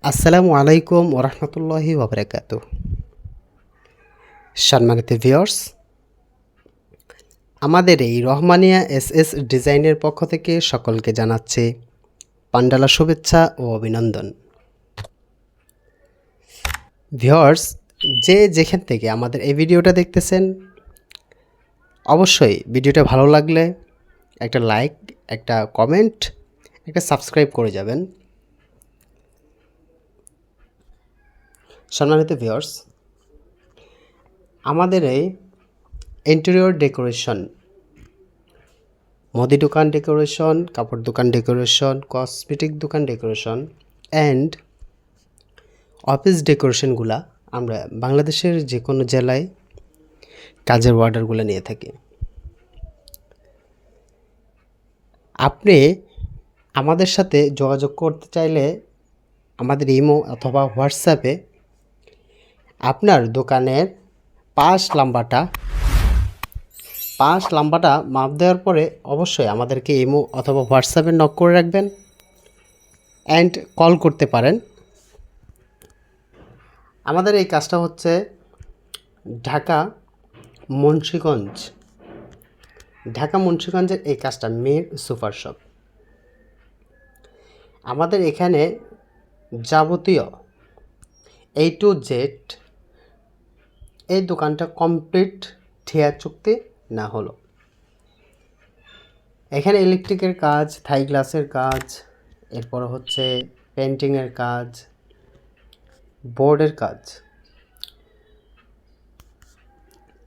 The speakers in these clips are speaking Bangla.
আসসালামু আলাইকুম ওরহমতুল্লাহি ওবরাকাতুহ। সম্মানিত ভিউয়ার্স, আমাদের এই রহমানিয়া এসএস ডিজাইনের পক্ষ থেকে সকলকে জানাচ্ছি পান্ডালা শুভেচ্ছা ও অভিনন্দন। ভিউয়ার্স, যে যেখান থেকে আমাদের এই ভিডিওটা দেখতেছেন, অবশ্যই ভিডিওটা ভালো লাগলে একটা লাইক, একটা কমেন্ট, একটা সাবস্ক্রাইব করে যাবেন। সম্মানিত ভিউয়ার্স, আমাদের এই ইন্টেরিয়র ডেকোরেশন, মুদি দোকান ডেকোরেশন, কাপড় দোকান ডেকোরেশন, কসমেটিক দোকান ডেকোরেশন অ্যান্ড অফিস ডেকোরেশনগুলা আমরা বাংলাদেশের যে কোনো জেলায় কাজের অর্ডারগুলো নিয়ে থাকি। আপনি আমাদের সাথে যোগাযোগ করতে চাইলে আমাদের ইমো অথবা হোয়াটসঅ্যাপে আপনার দোকানের পাশ লাম্বাটা মাপ দেওয়ার পরে অবশ্যই আমাদেরকে ইমো অথবা হোয়াটসঅ্যাপে নক করে রাখবেন অ্যান্ড কল করতে পারেন। আমাদের এই কাজটা হচ্ছে ঢাকা মুন্সিগঞ্জের এই কাজটা মীর সুপার শপ। আমাদের এখানে যাবতীয় A to Z এই দোকানটা কমপ্লিট ঠিয়া চুক্তি না হলো। এখানে ইলেকট্রিকের কাজ, থাই গ্লাসের কাজ, এরপর হচ্ছে পেন্টিংয়ের কাজ, বোর্ডের কাজ,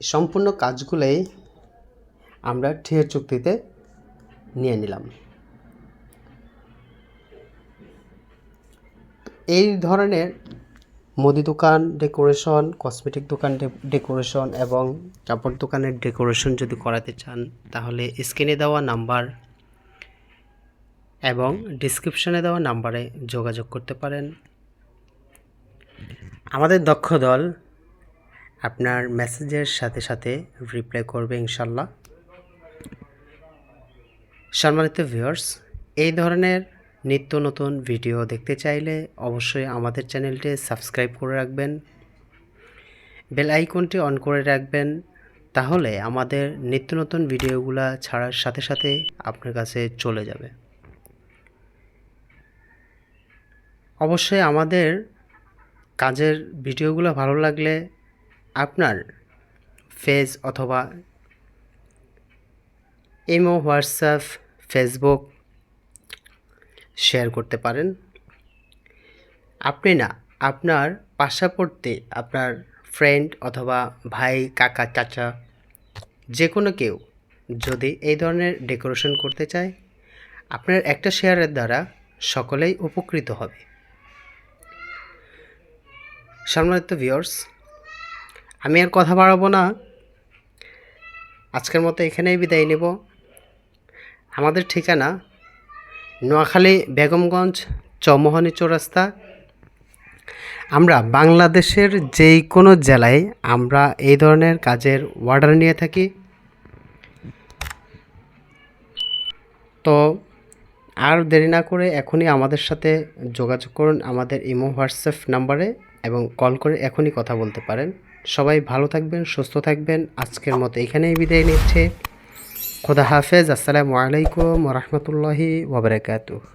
সম্পূর্ণ কাজগুলোই আমরা ঠিয়া চুক্তিতে নিয়ে নিলাম। এই ধরনের মুদি দোকান ডেকোরেশন, কসমেটিক দোকান ডেকোরেশন এবং কাপড় দোকানের ডেকোরেশন যদি করাতে চান, তাহলে স্ক্রিনে দেওয়া নাম্বার এবং ডিসক্রিপশনে দেওয়া নাম্বারে যোগাযোগ করতে পারেন। আমাদের দক্ষ দল আপনার মেসেজের সাথে সাথে রিপ্লাই করবে ইনশাল্লাহ। সম্মানিত ভিউয়ার্স, এই ধরনের নিত্য নতুন ভিডিও দেখতে চাইলে অবশ্যই আমাদের চ্যানেলটি সাবস্ক্রাইব করে রাখবেন, বেল আইকনটি অন করে রাখবেন, তাহলে আমাদের নিত্য নতুন ভিডিওগুলো ছাড়ার সাথে সাথে আপনার কাছে চলে যাবে। অবশ্যই আমাদের কাজের ভিডিওগুলো ভালো লাগলে আপনার পেজ অথবা ইমো, হোয়াটসঅ্যাপ, ফেসবুক শেয়ার করতে পারেন। আপনি না, আপনার পার্শ্ববর্তী আপনার ফ্রেন্ড অথবা ভাই, কাকা, চাচা, যে কোনো কেউ যদি এই ধরনের ডেকোরেশন করতে চায়, আপনার একটা শেয়ারের দ্বারা সকলেই উপকৃত হবে। সম্মানিত ভিউয়ার্স, আমি আর কথা বাড়াবো না, আজকের মতো এখানেই বিদায় নেব। আমাদের ঠিকানা নোয়াখালী বেগমগঞ্জ চৌমোহনী চৌরাস্তা। আমরা বাংলাদেশের যেই কোনো জেলায় আমরা এই ধরনের কাজের অর্ডার নিয়ে থাকি। তো আর দেরি না করে এখনই আমাদের সাথে যোগাযোগ করুন আমাদের ইমো, হোয়াটসঅ্যাপ নাম্বারে এবং কল করে এখনই কথা বলতে পারেন। সবাই ভালো থাকবেন, সুস্থ থাকবেন। আজকের মতো এখানেই বিদায় নিচ্ছে। খোদা হাফেজ। আসসালামু আলাইকুম ওয়া রাহমাতুল্লাহি ওয়া বারাকাতুহু।